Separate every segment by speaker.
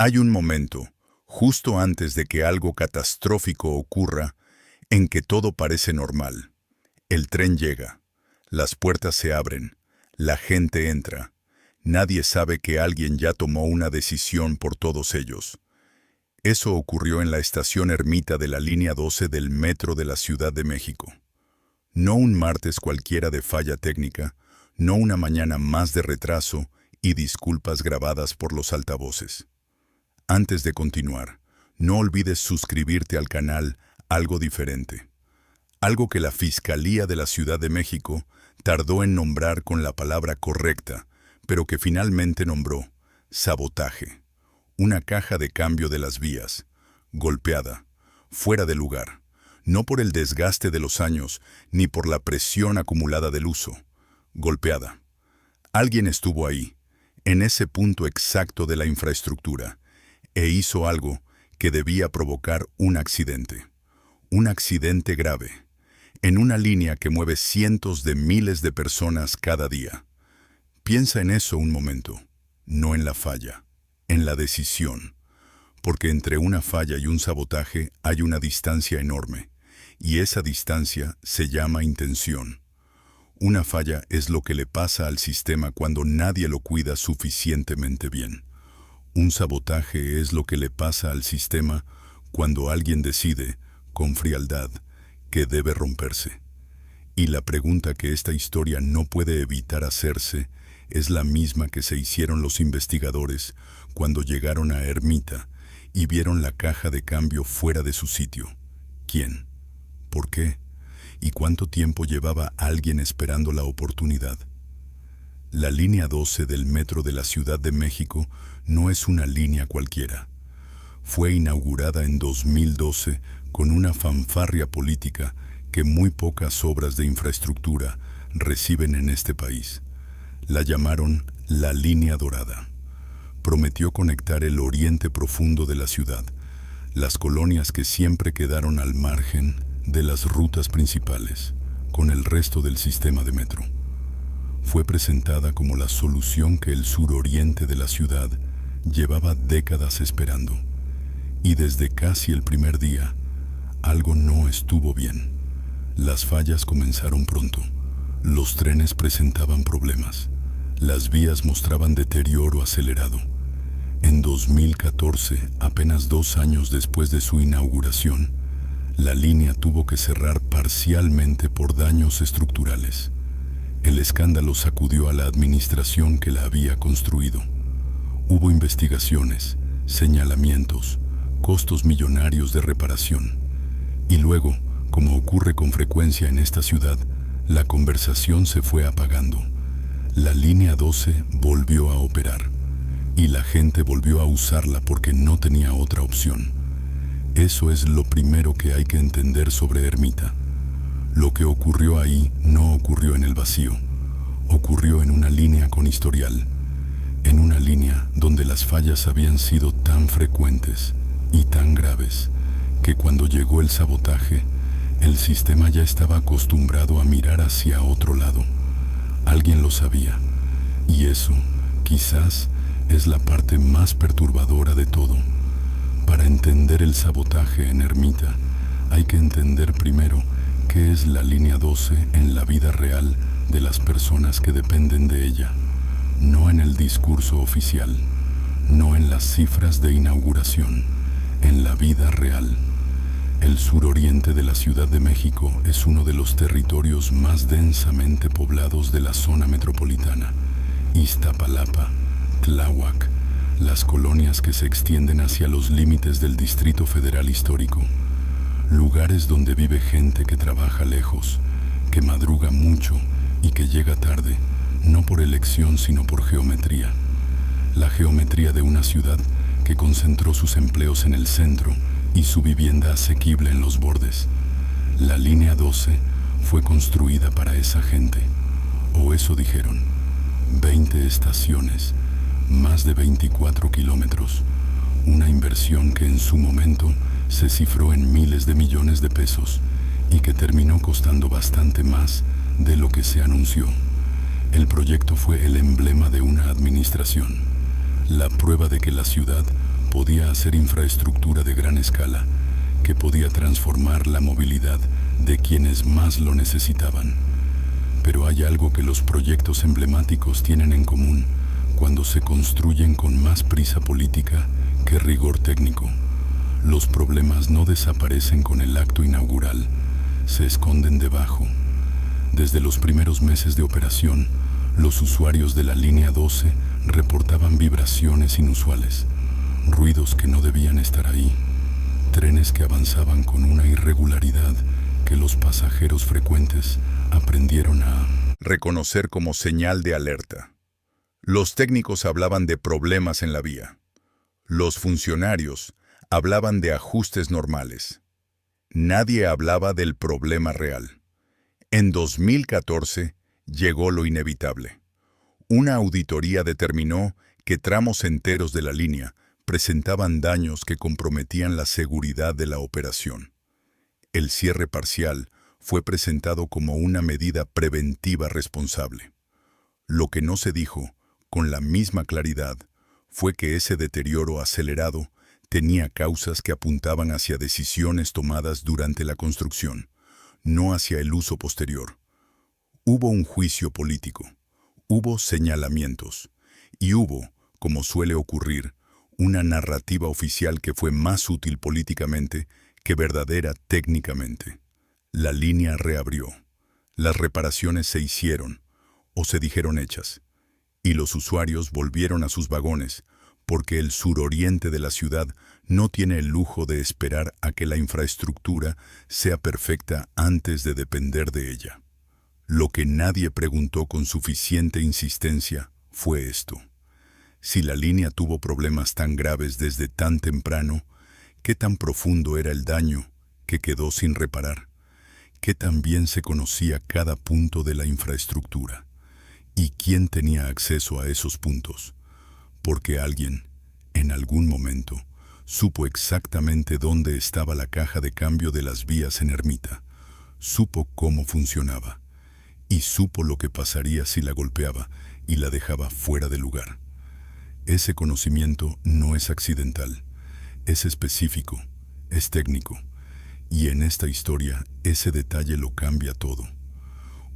Speaker 1: Hay un momento, justo antes de que algo catastrófico ocurra, en que todo parece normal. El tren llega, las puertas se abren, la gente entra. Nadie sabe que alguien ya tomó una decisión por todos ellos. Eso ocurrió en la estación Ermita de la línea 12 del metro de la Ciudad de México. No un martes cualquiera de falla técnica, no una mañana más de retraso y disculpas grabadas por los altavoces. Antes de continuar, no olvides suscribirte al canal Algo Diferente. Algo que la Fiscalía de la Ciudad de México tardó en nombrar con la palabra correcta, pero que finalmente nombró sabotaje. Una caja de cambio de las vías, golpeada, fuera de lugar, no por el desgaste de los años ni por la presión acumulada del uso, golpeada. Alguien estuvo ahí, en ese punto exacto de la infraestructura, e hizo algo que debía provocar un accidente grave, en una línea que mueve cientos de miles de personas cada día. Piensa en eso un momento, no en la falla, en la decisión, porque entre una falla y un sabotaje hay una distancia enorme, y esa distancia se llama intención. Una falla es lo que le pasa al sistema cuando nadie lo cuida suficientemente bien. Un sabotaje es lo que le pasa al sistema cuando alguien decide, con frialdad, que debe romperse. Y la pregunta que esta historia no puede evitar hacerse es la misma que se hicieron los investigadores cuando llegaron a Ermita y vieron la caja de cambio fuera de su sitio. ¿Quién? ¿Por qué? ¿Y cuánto tiempo llevaba alguien esperando la oportunidad? La línea 12 del metro de la Ciudad de México no es una línea cualquiera. Fue inaugurada en 2012 con una fanfarria política que muy pocas obras de infraestructura reciben en este país. La llamaron la Línea Dorada. Prometió conectar el oriente profundo de la ciudad, las colonias que siempre quedaron al margen de las rutas principales, con el resto del sistema de metro. Fue presentada como la solución que el suroriente de la ciudad llevaba décadas esperando. Y desde casi el primer día, algo no estuvo bien. Las fallas comenzaron pronto. Los trenes presentaban problemas. Las vías mostraban deterioro acelerado. En 2014, apenas 2 años después de su inauguración, la línea tuvo que cerrar parcialmente por daños estructurales. El escándalo sacudió a la administración que la había construido. Hubo investigaciones, señalamientos, costos millonarios de reparación. Y luego, como ocurre con frecuencia en esta ciudad, la conversación se fue apagando. La línea 12 volvió a operar y la gente volvió a usarla porque no tenía otra opción. Eso es lo primero que hay que entender sobre Ermita. Lo que ocurrió ahí no ocurrió en el vacío, ocurrió en una línea con historial, en una línea donde las fallas habían sido tan frecuentes y tan graves que cuando llegó el sabotaje, el sistema ya estaba acostumbrado a mirar hacia otro lado. Alguien lo sabía, y eso, quizás, es la parte más perturbadora de todo. Para entender el sabotaje en Ermita, hay que entender primero qué es la línea 12 en la vida real de las personas que dependen de ella, no en el discurso oficial, no en las cifras de inauguración, en la vida real. El suroriente de la Ciudad de México es uno de los territorios más densamente poblados de la zona metropolitana. Iztapalapa, Tláhuac, las colonias que se extienden hacia los límites del Distrito Federal Histórico, lugares donde vive gente que trabaja lejos, que madruga mucho y que llega tarde, no por elección sino por geometría. La geometría de una ciudad que concentró sus empleos en el centro y su vivienda asequible en los bordes. La línea 12 fue construida para esa gente, o eso dijeron. 20 estaciones, más de 24 kilómetros, una inversión que en su momento se cifró en miles de millones de pesos y que terminó costando bastante más de lo que se anunció. El proyecto fue el emblema de una administración, la prueba de que la ciudad
Speaker 2: podía hacer infraestructura de gran escala, que podía transformar la movilidad de quienes más lo necesitaban. Pero hay algo que los proyectos emblemáticos tienen en común cuando se construyen con más prisa política que rigor técnico. Los problemas no desaparecen con el acto inaugural, se esconden debajo. Desde los primeros meses de operación, los usuarios de la línea 12 reportaban vibraciones inusuales, ruidos que no debían estar ahí, trenes que avanzaban con una irregularidad que los pasajeros frecuentes aprendieron a
Speaker 1: reconocer como señal de alerta. Los técnicos hablaban de problemas en la vía. Los funcionarios hablaban de ajustes normales. Nadie hablaba del problema real. En 2014 llegó lo inevitable. Una auditoría determinó que tramos enteros de la línea presentaban daños que comprometían la seguridad de la operación. El cierre parcial fue presentado como una medida preventiva responsable. Lo que no se dijo, con la misma claridad, fue que ese deterioro acelerado tenía causas que apuntaban hacia decisiones tomadas durante la construcción, no hacia el uso posterior. Hubo un juicio político, hubo señalamientos, y hubo, como suele ocurrir, una narrativa oficial que fue más útil políticamente que verdadera técnicamente. La línea reabrió, las reparaciones se hicieron, o se dijeron hechas, y los usuarios volvieron a sus vagones, porque el suroriente de la ciudad no tiene el lujo de esperar a que la infraestructura sea perfecta antes de depender de ella. Lo que nadie preguntó con suficiente insistencia fue esto. Si la línea tuvo problemas tan graves desde tan temprano, ¿qué tan profundo era el daño que quedó sin reparar? ¿Qué tan bien se conocía cada punto de la infraestructura? ¿Y quién tenía acceso a esos puntos? Porque alguien, en algún momento, supo exactamente dónde estaba la caja de cambio de las vías en Ermita, supo cómo funcionaba, y supo lo que pasaría si la golpeaba y la dejaba fuera de lugar. Ese conocimiento no es accidental, es específico, es técnico, y en esta historia ese detalle lo cambia todo.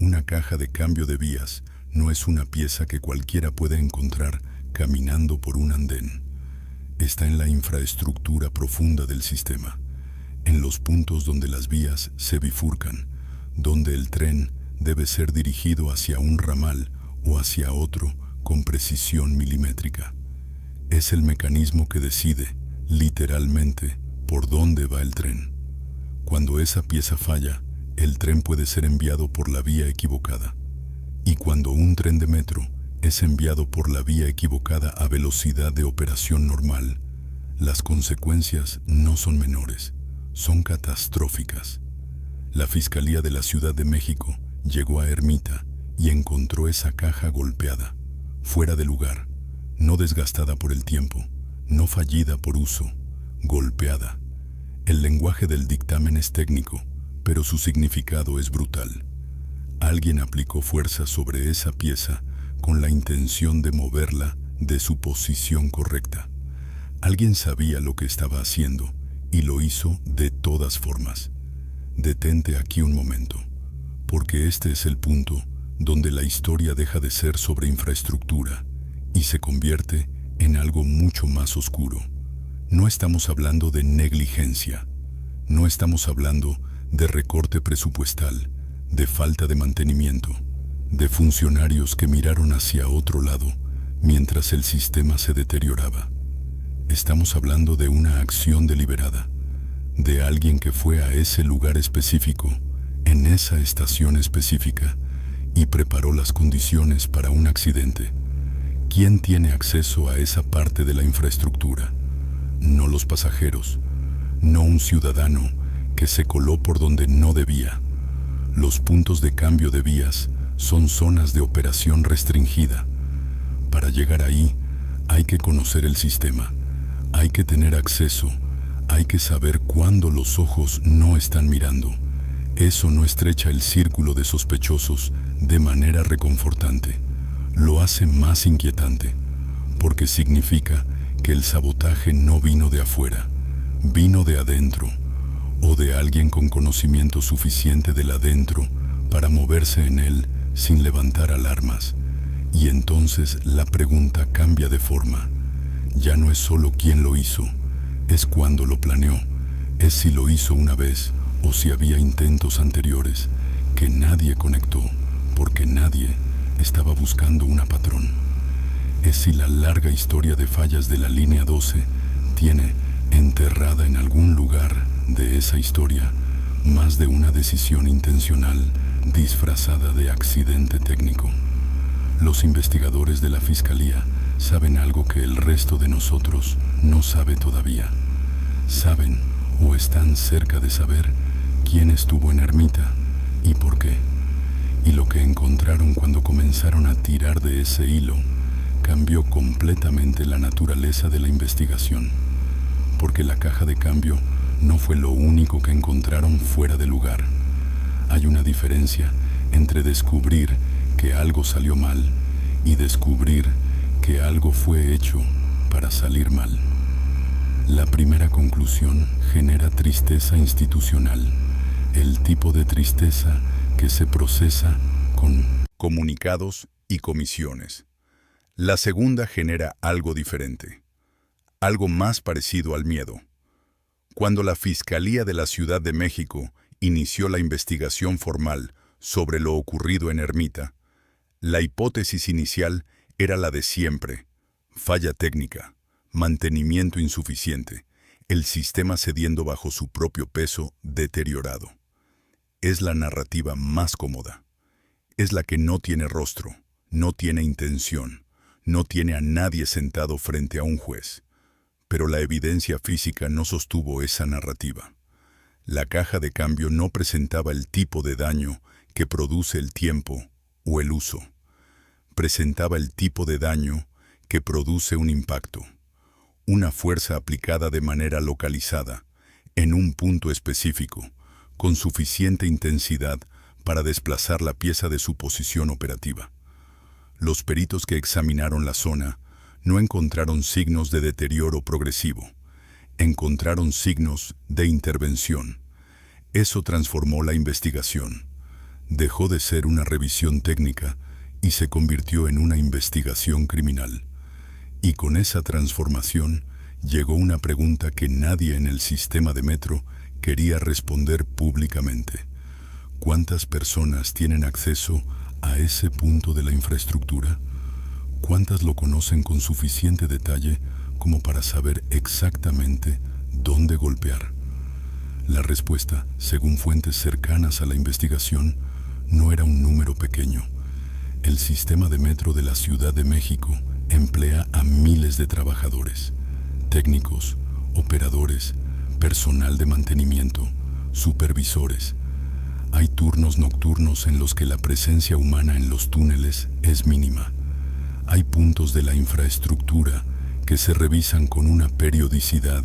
Speaker 1: Una caja de cambio de vías no es una pieza que cualquiera puede encontrar caminando por un andén. Está en la infraestructura profunda del sistema, en los puntos donde las vías se bifurcan, donde el tren debe ser dirigido hacia un ramal o hacia otro con precisión milimétrica. Es el mecanismo que decide, literalmente, por dónde va el tren. Cuando esa pieza falla, el tren puede ser enviado por la vía equivocada. Y cuando un tren de metro es enviado por la vía equivocada a velocidad de operación normal, las consecuencias no son menores, son catastróficas. La Fiscalía de la Ciudad de México llegó a Ermita y encontró esa caja golpeada, fuera de lugar, no desgastada por el tiempo, no fallida por uso, golpeada. El lenguaje del dictamen es técnico, pero su significado es brutal. Alguien aplicó fuerza sobre esa pieza con la intención de moverla de su posición correcta. Alguien sabía lo que estaba haciendo y lo hizo de todas formas. Detente aquí un momento, porque este es el punto donde la historia deja de ser sobre infraestructura y se convierte en algo mucho más oscuro. No estamos hablando de negligencia, no estamos hablando de recorte presupuestal, de falta de mantenimiento, de funcionarios que miraron hacia otro lado mientras el sistema se deterioraba. Estamos hablando de una acción deliberada, de alguien que fue a ese lugar específico, en esa estación específica, y preparó las condiciones para un accidente. ¿Quién tiene acceso a esa parte de la infraestructura? No los pasajeros, no un ciudadano que se coló por donde no debía. Los puntos de cambio de vías son zonas de operación restringida. Para llegar ahí, hay que conocer el sistema, hay que tener acceso, hay que saber cuándo los ojos no están mirando. Eso no estrecha el círculo de sospechosos de manera reconfortante. Lo hace más inquietante, porque significa
Speaker 2: que el sabotaje no vino de afuera, vino de adentro, o de alguien con conocimiento suficiente del adentro para moverse en él sin levantar alarmas. Y entonces la pregunta cambia de forma. Ya no es solo quién lo hizo, es cuándo lo planeó, es si lo hizo una vez o si había intentos anteriores que nadie conectó porque nadie estaba buscando una patrón. Es si la larga historia de fallas de la línea 12 tiene enterrada en algún lugar de esa historia más de una decisión intencional disfrazada de accidente técnico. Los investigadores de la Fiscalía saben algo que el resto de nosotros no sabe todavía. Saben o están cerca de saber quién estuvo en Ermita y por qué. Y lo que encontraron cuando comenzaron a tirar de ese hilo cambió completamente la naturaleza de la investigación. Porque la caja de cambio no fue lo único que encontraron fuera de lugar. Hay una diferencia entre descubrir que algo salió mal y descubrir que algo fue hecho para salir mal. La primera conclusión genera tristeza institucional, el tipo de tristeza que se procesa con
Speaker 1: comunicados y comisiones. La segunda genera algo diferente, algo más parecido al miedo. Cuando la Fiscalía de la Ciudad de México inició la investigación formal sobre lo ocurrido en Ermita, la hipótesis inicial era la de siempre: falla técnica, mantenimiento insuficiente, el sistema cediendo bajo su propio peso deteriorado. Es la narrativa más cómoda. Es la que no tiene rostro, no tiene intención, no tiene a nadie sentado frente a un juez. Pero la evidencia física no sostuvo esa narrativa. La caja de cambio no presentaba el tipo de daño que produce el tiempo o el uso. Presentaba el tipo de daño que produce un impacto, una fuerza aplicada de manera localizada, en un punto específico, con suficiente intensidad para desplazar la pieza de su posición operativa. Los peritos que examinaron la zona no encontraron signos de deterioro progresivo, encontraron signos de intervención. Eso transformó la investigación. Dejó de ser una revisión técnica y se convirtió en una investigación criminal. Y con esa transformación llegó una pregunta que nadie en el sistema de metro quería responder públicamente. ¿Cuántas personas tienen acceso a ese punto de la infraestructura? ¿Cuántas lo conocen con suficiente detalle como para saber exactamente dónde golpear? La respuesta, según fuentes cercanas a la investigación, no era un número pequeño. El sistema de metro de la Ciudad de México emplea a miles de trabajadores, técnicos, operadores, personal de mantenimiento, supervisores. Hay turnos nocturnos en los que la presencia humana en los túneles es mínima. Hay puntos de la infraestructura que se revisan con una periodicidad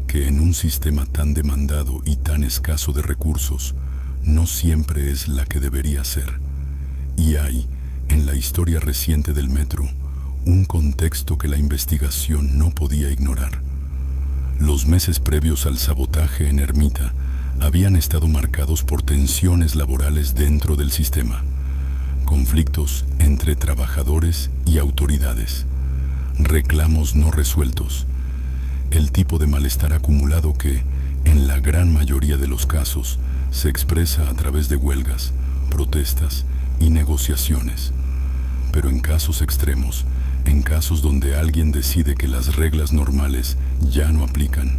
Speaker 1: que en un sistema tan demandado y tan escaso de recursos no siempre es la que debería ser. Y hay, en la historia reciente del metro, un contexto que la investigación no podía ignorar. Los meses previos al sabotaje en Ermita habían estado marcados por tensiones laborales dentro del sistema, conflictos entre trabajadores y autoridades, reclamos no resueltos, el tipo de malestar acumulado que, en la gran mayoría de los casos, se expresa a través de huelgas, protestas y negociaciones. Pero en casos extremos, en casos donde alguien decide que las reglas normales ya no aplican,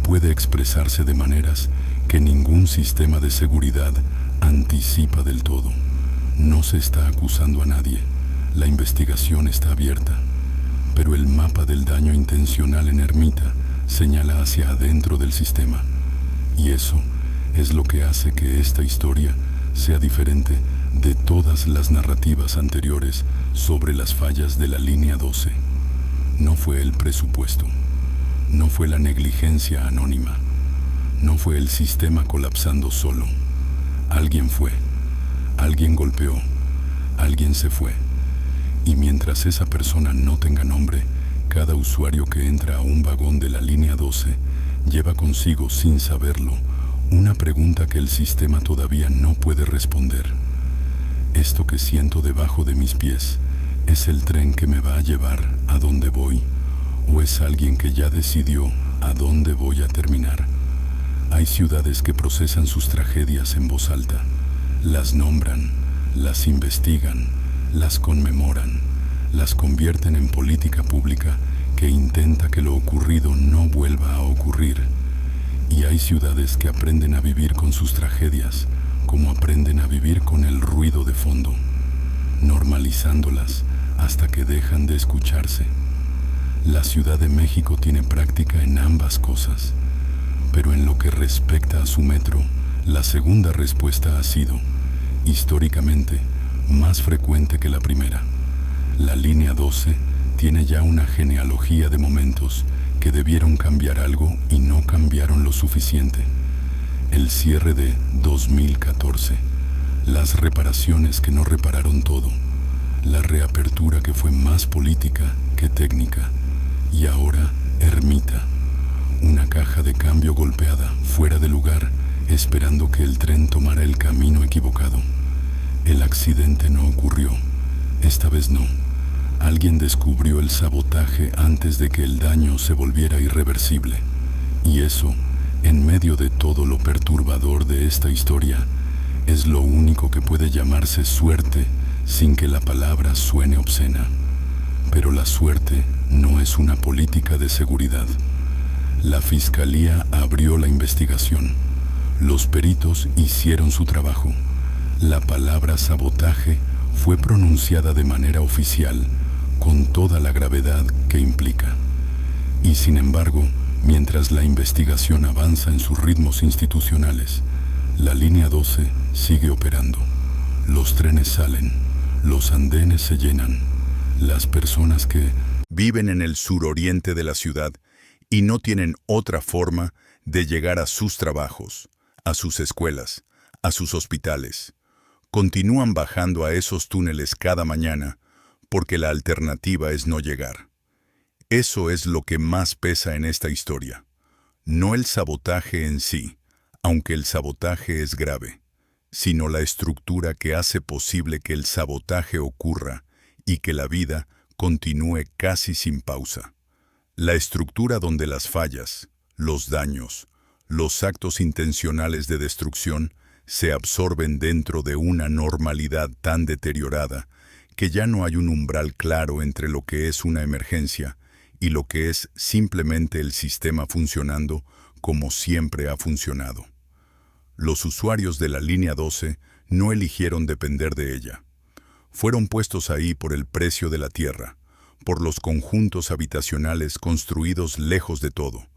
Speaker 1: puede expresarse de maneras que ningún sistema de seguridad anticipa del todo. No se está acusando a nadie, la investigación está abierta, pero el mapa del daño intencional en Ermita señala hacia adentro del sistema, y eso es lo que hace que esta historia sea diferente de todas las narrativas anteriores sobre las fallas de la línea 12. No fue el presupuesto, no fue la negligencia anónima, no fue el sistema colapsando solo. Alguien fue, alguien golpeó, alguien se fue. Y mientras esa persona no tenga nombre,
Speaker 2: cada usuario que entra a un vagón de la línea 12 lleva consigo, sin saberlo, una pregunta que el sistema todavía no puede responder. ¿Esto que siento debajo de mis pies es el tren que me va a llevar a donde voy? ¿O es alguien que ya decidió a dónde voy a terminar? Hay ciudades que procesan sus tragedias en voz alta, las nombran, las investigan, las conmemoran, las convierten en política pública que intenta que lo ocurrido no vuelva a ocurrir. Y hay ciudades que aprenden a vivir con sus tragedias, como aprenden a vivir con el ruido de fondo, normalizándolas hasta que dejan de escucharse. La Ciudad de México tiene práctica en ambas cosas, pero en lo que respecta a su metro, la segunda respuesta ha sido, históricamente, más frecuente que la primera. La línea 12 tiene ya una genealogía de momentos que debieron cambiar algo y no cambiaron lo suficiente. El cierre de 2014, las reparaciones que no repararon todo, la reapertura que fue más política que técnica, y ahora Ermita, una caja de cambio golpeada, fuera de lugar, esperando que el tren tomara el camino equivocado. El accidente no ocurrió, esta vez no. Alguien descubrió el sabotaje antes de que el daño se volviera irreversible. Y eso, en medio de todo lo perturbador de esta historia, es lo único que puede llamarse suerte sin que la palabra suene obscena. Pero la suerte no es una política de seguridad. La Fiscalía abrió la investigación. Los peritos hicieron su trabajo. La palabra sabotaje fue pronunciada de manera oficial, con toda la gravedad que implica. Y sin embargo, mientras la investigación avanza en sus ritmos institucionales, la línea 12 sigue operando. Los trenes salen, los andenes se llenan. Las personas que
Speaker 1: viven en el suroriente de la ciudad y no tienen otra forma de llegar a sus trabajos, a sus escuelas, a sus hospitales, continúan bajando a esos túneles cada mañana porque la alternativa es no llegar. Eso es lo que más pesa en esta historia. No el sabotaje en sí, aunque el sabotaje es grave, sino la estructura que hace posible que el sabotaje ocurra y que la vida continúe casi sin pausa. La estructura donde las fallas, los daños, los actos intencionales de destrucción se absorben dentro de una normalidad tan deteriorada que ya no hay un umbral claro entre lo que es una emergencia y lo que es simplemente el sistema funcionando como siempre ha funcionado. Los usuarios de la línea 12 no eligieron depender de ella. Fueron puestos ahí por el precio de la tierra, por los conjuntos habitacionales construidos lejos de todo,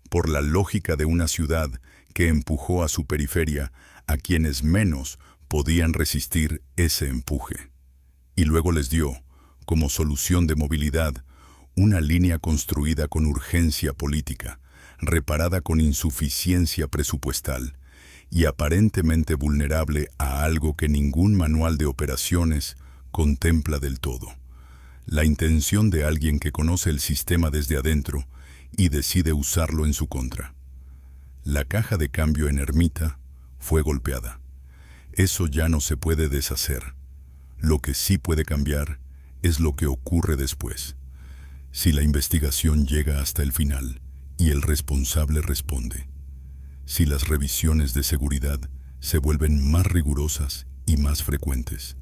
Speaker 1: por la lógica de una ciudad que empujó a su periferia a quienes menos podían resistir ese empuje. Y luego les dio, como solución de movilidad, una línea construida con urgencia política, reparada con insuficiencia presupuestal y aparentemente vulnerable a algo que ningún manual de operaciones contempla del todo: la intención de alguien que conoce el sistema desde adentro y decide usarlo en su contra. La caja de cambio en Ermita fue golpeada. Eso ya no se puede deshacer. Lo que sí puede cambiar es lo que ocurre después. Si la investigación llega hasta el final y el responsable responde. Si las revisiones de seguridad se vuelven más rigurosas y más frecuentes.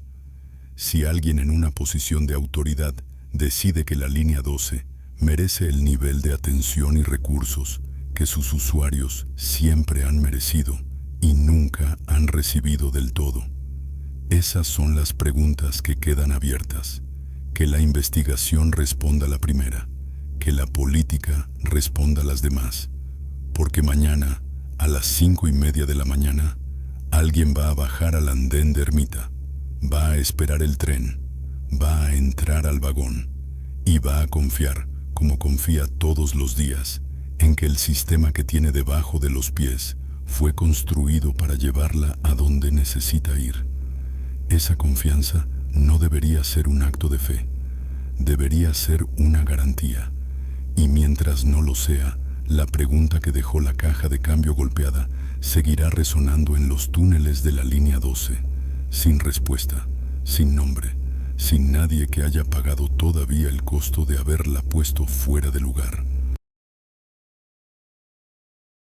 Speaker 1: Si alguien en una posición de autoridad decide que la línea 12 merece el nivel de atención y recursos que sus usuarios siempre han merecido y nunca han recibido del todo. Esas son las preguntas que quedan abiertas. Que la investigación responda la primera, que la política responda a las demás. Porque mañana, a las 5:30 de la mañana, alguien va a bajar al andén de Ermita, va a esperar el tren, va a entrar al vagón y va a confiar, como confía todos los días, en que el sistema que tiene debajo de los pies fue construido para llevarla a donde necesita ir. Esa confianza no debería ser un acto de fe, debería ser una garantía,
Speaker 2: Y mientras no lo sea, la pregunta que dejó la caja de cambio golpeada seguirá resonando en los túneles de la línea 12, sin respuesta, sin nombre, sin nadie que haya pagado todavía el costo de haberla puesto fuera de lugar.